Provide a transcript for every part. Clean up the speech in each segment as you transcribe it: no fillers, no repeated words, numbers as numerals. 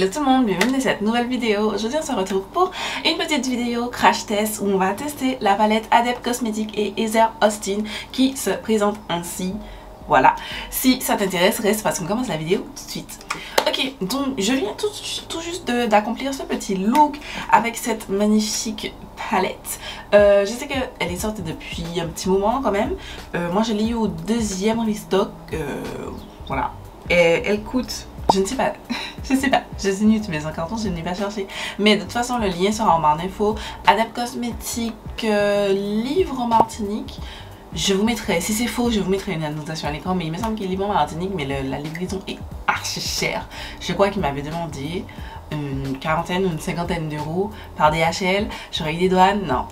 Hello tout le monde, bienvenue dans cette nouvelle vidéo. Aujourd'hui on se retrouve pour une petite vidéo crash test où on va tester la palette Adept Cosmetics et Heather Austin qui se présente ainsi. Voilà, si ça t'intéresse, reste parce qu'on commence la vidéo tout de suite. Ok, donc je viens tout juste d'accomplir ce petit look avec cette magnifique palette. Je sais qu'elle est sortie depuis un petit moment quand même. Moi je l'ai eu au deuxième restock. Voilà, et elle coûte... Je ne sais pas, je suis nulle, mais en carton, je n'ai pas cherché. Mais de toute façon, le lien sera en barre d'infos. Adept Cosmetics, livre en Martinique. Je vous mettrai, si c'est faux, je vous mettrai une annotation à l'écran. Mais il me semble qu'il est libre en Martinique, mais la livraison est archi chère. Je crois qu'il m'avait demandé une quarantaine ou une cinquantaine d'euros par DHL. J'aurais eu des douanes, non.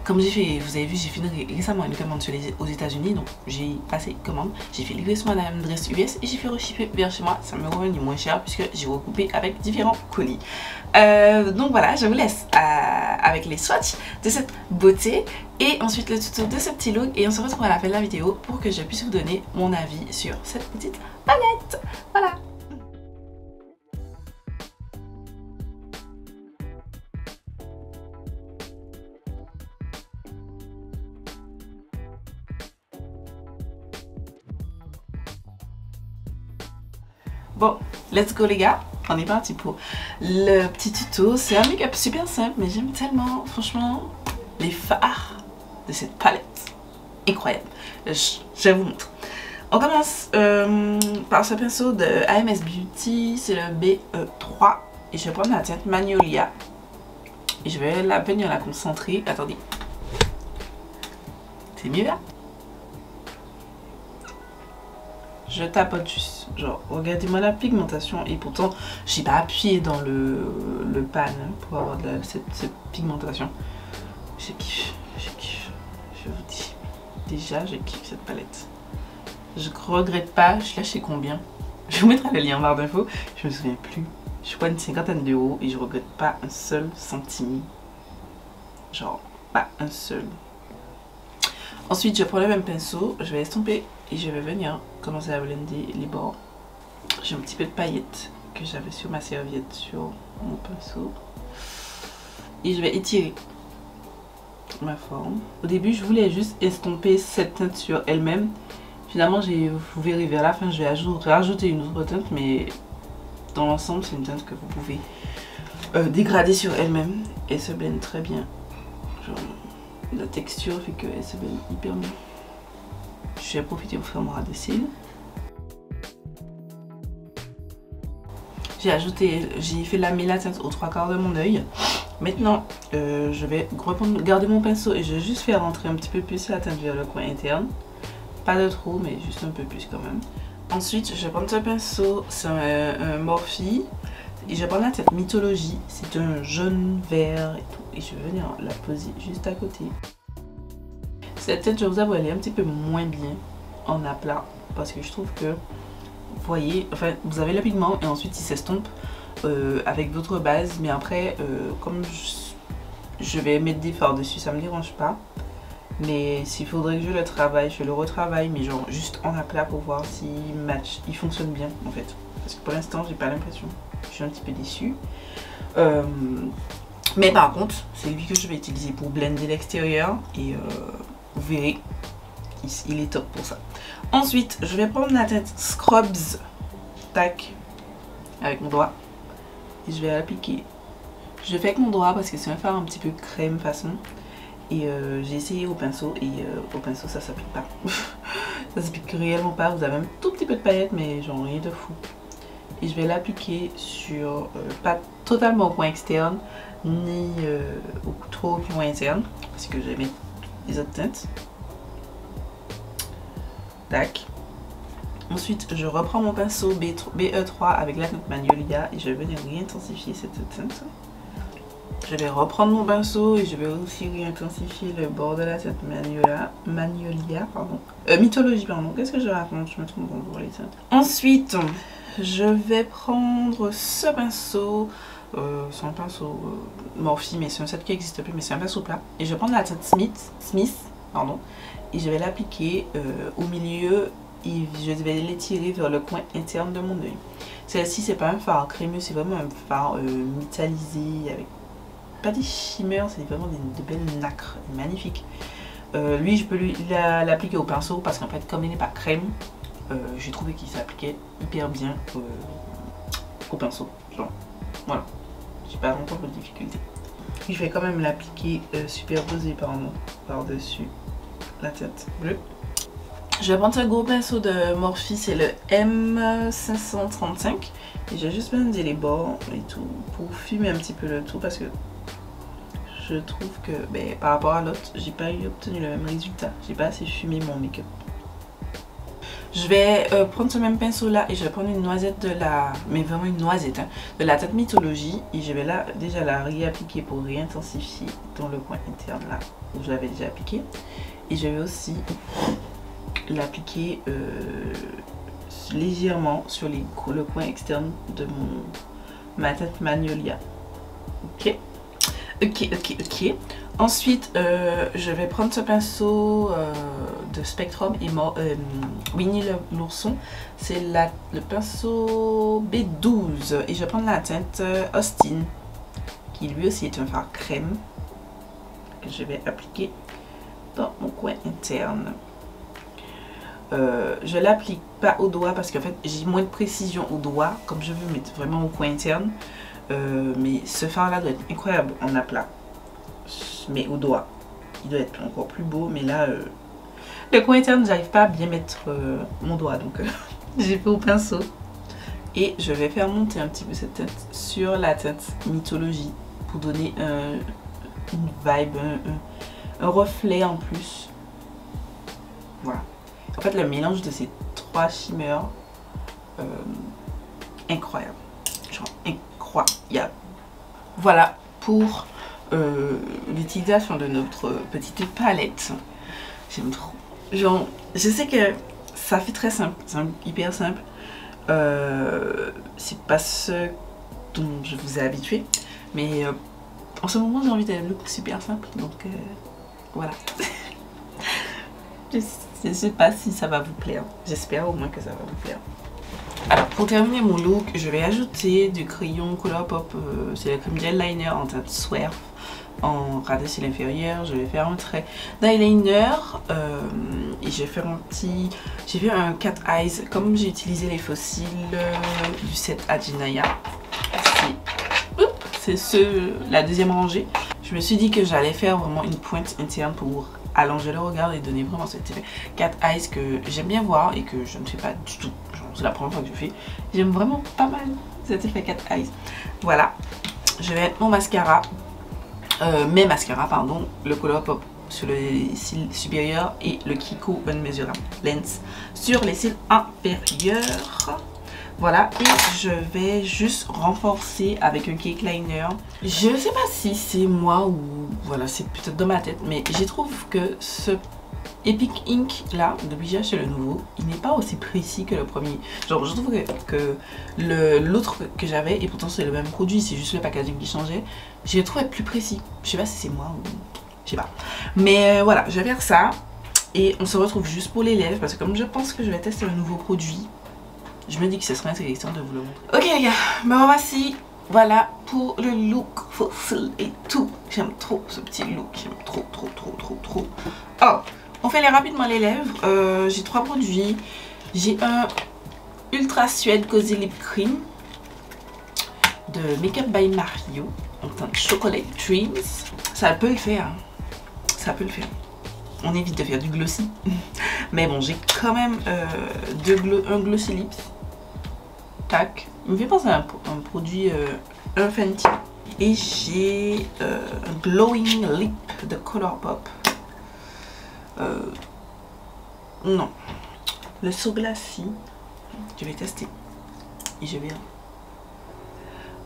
Comme j'ai fait, vous avez vu, j'ai fait récemment une commande aux États-Unis, donc j'ai passé commande, j'ai fait livrer sur mon adresse US et j'ai fait reshipper vers chez moi. Ça me revenu moins cher puisque j'ai recoupé avec différents colis. Donc voilà, je vous laisse avec les swatchs de cette beauté et ensuite le tuto de ce petit look et on se retrouve à la fin de la vidéo pour que je puisse vous donner mon avis sur cette petite palette. Voilà. Bon, let's go les gars, on est parti pour le petit tuto. C'est un make-up super simple, mais j'aime tellement, franchement, les fards de cette palette. Incroyable. Je vous montre. On commence par ce pinceau de AMS Beauty, c'est le BE3. Et je vais prendre la teinte Magnolia. Et je vais venir la concentrer. Attendez. C'est mieux là? Je tapote juste, genre regardez-moi la pigmentation et pourtant j'ai pas appuyé dans le pan pour avoir cette pigmentation. Je kiffe, je vous dis, déjà je kiffe cette palette. Je regrette pas, je lâché combien? Je vous mettrai le lien en barre d'infos, je me souviens plus. Je crois une cinquantaine d'euros et je regrette pas un seul centime. Genre pas un seul. Ensuite, je prends le même pinceau, je vais estomper et je vais venir commencer à blender les bords. J'ai un petit peu de paillettes que j'avais sur ma serviette, sur mon pinceau. Et je vais étirer ma forme. Au début, je voulais juste estomper cette teinte sur elle-même. Finalement, vous verrez vers la fin, je vais rajouter une autre teinte, mais dans l'ensemble, c'est une teinte que vous pouvez dégrader sur elle-même. Et se blende très bien. Genre, la texture fait qu'elle se blende hyper bien. Je vais profiter pour faire mon ras de cils. J'ai fait la teinte aux 3/4 de mon œil. Maintenant, je vais garder mon pinceau et je vais juste faire rentrer un petit peu plus la teinte vers le coin interne. Pas de trop, mais juste un peu plus quand même. Ensuite, je vais prendre ce pinceau, c'est un Morphe. Et je vais prendre la teinte Mythologie, c'est un jaune vert et tout. Et je vais venir la poser juste à côté. Cette teinte, je vous avoue, elle est un petit peu moins bien en aplat. Parce que je trouve que, vous voyez, enfin, vous avez le pigment et ensuite il s'estompe avec d'autres bases. Mais après, comme je vais mettre des fards dessus, ça me dérange pas. Mais s'il faudrait que je le travaille, je le retravaille. Mais genre juste en aplat pour voir s'il match, il fonctionne bien en fait. Parce que pour l'instant, j'ai pas l'impression. Je suis un petit peu déçue. Mais par contre, c'est lui que je vais utiliser pour blender l'extérieur. Et vous verrez, il est top pour ça. Ensuite, je vais prendre la teinte Scrubs. Tac. Avec mon doigt. Et je vais l'appliquer. Je fais avec mon doigt parce que c'est un fard un petit peu crème façon. Et j'ai essayé au pinceau. Et au pinceau, ça s'applique pas. Ça s'applique réellement pas. Vous avez un tout petit peu de paillettes, mais genre rien de fou. Et je vais l'appliquer sur, pas totalement au coin externe, ni trop au coin interne, parce que je vais mettre les autres teintes. Tac. Ensuite, je reprends mon pinceau BE3 avec la teinte Magnolia et je vais venir réintensifier cette teinte. Je vais reprendre mon pinceau et je vais aussi réintensifier le bord de la teinte Magnolia, pardon. Mythologie, pardon. Qu'est-ce que je raconte? Je me trompe pour les teintes. Ensuite, je vais prendre ce pinceau, c'est un pinceau Morphe, mais c'est un set qui n'existe plus, mais c'est un pinceau plat. Et je vais prendre la teinte Smith, pardon, et je vais l'appliquer au milieu et je vais l'étirer vers le coin interne de mon œil. Celle-ci, c'est pas un fard crémeux, c'est vraiment un fard métallisé avec pas des shimmers, c'est vraiment de belles nacres, magnifiques. Lui, je peux l'appliquer au pinceau parce qu'en fait, comme il n'est pas crème, j'ai trouvé qu'il s'appliquait hyper bien au pinceau. Genre, voilà, j'ai pas longtemps de difficulté. Je vais quand même l'appliquer superposé par-dessus la teinte bleue. Je vais prendre ce gros pinceau de Morphe, c'est le M535 et j'ai juste bandé les bords et tout pour fumer un petit peu le tout parce que je trouve que par rapport à l'autre, j'ai pas obtenu le même résultat. J'ai pas assez fumé mon make-up. Je vais prendre ce même pinceau là et je vais prendre une noisette de la... mais vraiment une noisette hein, de la teinte Mythologie et je vais là déjà la réappliquer pour réintensifier dans le coin interne là où je l'avais déjà appliqué. Et je vais aussi l'appliquer légèrement sur le coin externe de ma teinte Magnolia. Ok. Ensuite, je vais prendre ce pinceau de Spectrum et Winnie l'ourson. C'est le pinceau B12 et je vais prendre la teinte Austin qui lui aussi est un fard crème que je vais appliquer dans mon coin interne. Je l'applique pas au doigt parce qu'en fait j'ai moins de précision au doigt comme je veux mettre vraiment au coin interne. Mais ce fard là doit être incroyable en aplat, mais au doigt il doit être encore plus beau, mais là le coin interne j'arrive pas à bien mettre mon doigt donc j'ai fait au pinceau et je vais faire monter un petit peu cette teinte sur la teinte Mythologie pour donner une vibe, un reflet en plus. Voilà, en fait le mélange de ces trois shimmers incroyable, genre incroyable. Voilà pour l'utilisation de notre petite palette. J'aime trop. Genre, je sais que ça fait très simple, c'est hyper simple. C'est pas ce dont je vous ai habitué, mais en ce moment j'ai envie d'un look super simple, donc voilà. Je sais pas si ça va vous plaire, j'espère au moins que ça va vous plaire. Alors pour terminer mon look, je vais ajouter du crayon Colourpop, c'est le crème gel liner en teinte Swerve en ras de cils inférieur. Je vais faire un trait d'eyeliner et je vais faire un petit... J'ai fait un cat eyes comme j'ai utilisé les fossiles du set Adjinaya. C'est la deuxième rangée. Je me suis dit que j'allais faire vraiment une pointe interne pour allonger le regard et donner vraiment cet effet cat eyes que j'aime bien voir et que je ne fais pas du tout. C'est la première fois que je fais. J'aime vraiment pas mal cet effet cat eyes. Voilà. Je vais mettre mon mascara, mes mascaras pardon, le Colourpop sur les cils supérieurs et le Kiko Unmeasurable Lens sur les cils inférieurs. Voilà, et je vais juste renforcer avec un cake liner. Je sais pas si c'est moi ou voilà, c'est peut-être dans ma tête, mais je trouve que ce Epic Ink là, depuis que j'ai acheté le nouveau, il n'est pas aussi précis que le premier. Genre, je trouve que l'autre que j'avais, et pourtant c'est le même produit, c'est juste le packaging qui changeait, je le trouvais plus précis. Je sais pas si c'est moi ou... je sais pas. Mais voilà, je vais faire ça. Et on se retrouve juste pour les lèvres, parce que comme je pense que je vais tester un nouveau produit, je me dis que ce serait intéressant de vous le montrer. Ok les gars, me voici. Voilà pour le look fossile et tout. J'aime trop ce petit look, j'aime trop. Oh, on fait rapidement les lèvres. J'ai trois produits. J'ai un Ultra Suede Cozy Lip Cream de Makeup by Mario en teinte Chocolate Dreams. Ça peut le faire, ça peut le faire. On évite de faire du glossy. Mais bon, j'ai quand même un Glossy Lips. Tac. Il me fait penser à un produit un Fenty. Et j'ai un Glowing Lip de Colourpop. Non. Le So Glassy. Je vais tester. Et je verrai.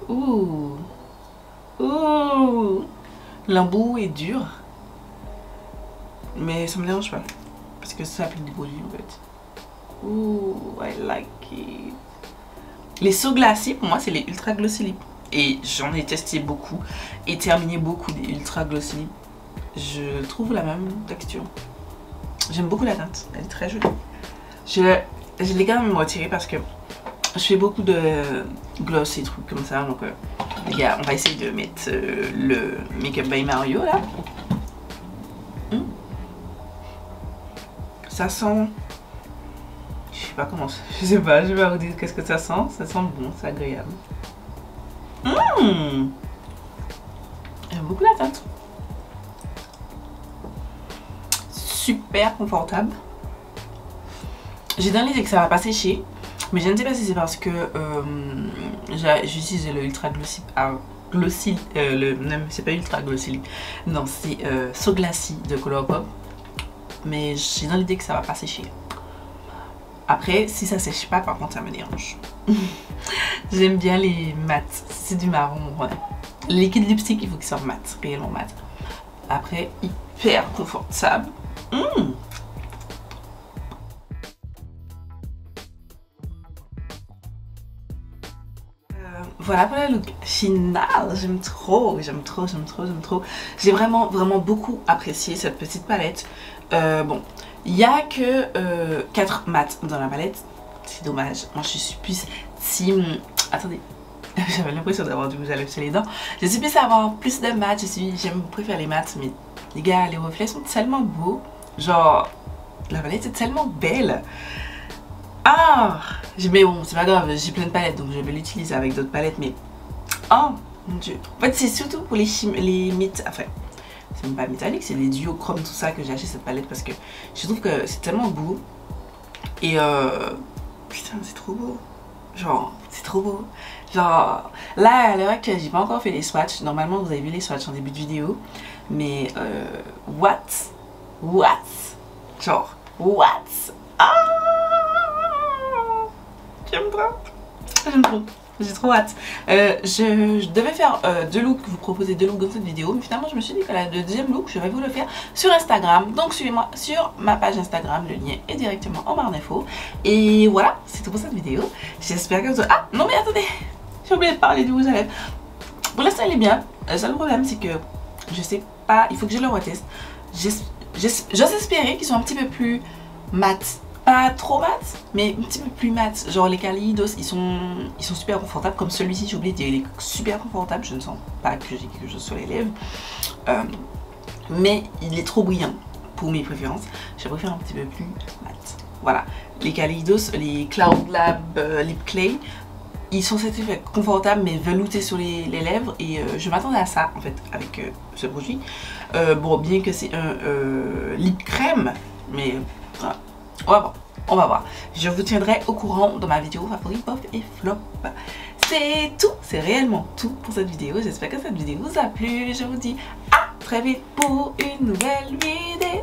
Ouh. Ouh. L'embout est dur. Mais ça me dérange pas. Parce que ça applique des produits en fait. Ouh, I like it. Les So Glassy, pour moi, c'est les Ultra Glossy Lip. Et j'en ai testé beaucoup. Et terminé beaucoup des Ultra Glossy Lip. Je trouve la même texture. J'aime beaucoup la teinte. Elle est très jolie. Je l'ai quand même retirée parce que je fais beaucoup de gloss et trucs comme ça, donc les gars, on va essayer de mettre le Make Up by Mario là. Ça sent, je sais pas comment, je sais pas, je vais vous dire qu'est-ce que ça sent bon, c'est agréable. J'aime beaucoup la teinte. Super confortable. J'ai dans l'idée que ça va pas sécher, mais je ne sais pas si c'est parce que j'utilise le Ultra Glossy. Non, c'est pas Ultra Glossy, non, c'est So Glassy de Colourpop. Mais j'ai dans l'idée que ça va pas sécher. Après, si ça sèche pas, par contre, ça me dérange. J'aime bien les mats. C'est du marron, ouais. Le liquide lipstick, il faut qu'il soit mat, réellement mat. Après, hyper confortable. Voilà pour le look final. J'aime trop. J'ai vraiment beaucoup apprécié cette petite palette. Bon, il n'y a que 4 mats dans la palette. C'est dommage. Moi, je suis plus team... Attendez. J'avais l'impression d'avoir du rouge à lèvres sur les dents. Je suis plus à avoir plus de mats. J'aime préférer les mats. Mais les gars, les reflets sont tellement beaux. Genre, la palette est tellement belle. Ah, mais bon, c'est pas grave, j'ai plein de palettes donc je vais l'utiliser avec d'autres palettes, mais oh mon dieu. En fait, c'est surtout pour les enfin, c'est même pas métallique, c'est les duochromes, tout ça que j'ai acheté cette palette parce que je trouve que c'est tellement beau. Et putain, c'est trop beau. Genre, c'est trop beau. Genre, là à l'heure actuelle, j'ai pas encore fait les swatchs. Normalement, vous avez vu les swatchs en début de vidéo, mais what? Genre, what? Ah! J'aime trop, j'ai trop hâte. Je devais faire deux looks, vous proposer deux looks dans cette vidéo, mais finalement je me suis dit que le deuxième look je vais vous le faire sur Instagram. Donc suivez-moi sur ma page Instagram, le lien est directement en barre d'infos. Et voilà, c'est tout pour cette vidéo. J'espère que vous... Ah non mais attendez, j'ai oublié de parler du rouge à lèvres. Pour l'instant il est bien, le seul problème c'est que je sais pas, il faut que je le reteste. J'ose espérer qu'ils sont un petit peu plus mat. Pas trop mat, mais un petit peu plus mat. Genre les Kaleidos, ils sont super confortables. Comme celui-ci, j'ai oublié de dire, il est super confortable. Je ne sens pas que j'ai quelque chose sur les lèvres. Mais il est trop brillant pour mes préférences. Je préfère un petit peu plus mat. Voilà. Les Kaleidos, les Cloud Lab Lip Clay, ils sont certifiés confortables mais veloutés sur les lèvres. Et je m'attendais à ça en fait avec ce produit. Bon, bien que c'est un lip crème, mais voilà. On va voir. Je vous tiendrai au courant dans ma vidéo favori pop et flop. C'est tout, c'est réellement tout pour cette vidéo. J'espère que cette vidéo vous a plu. Je vous dis à très vite pour une nouvelle vidéo.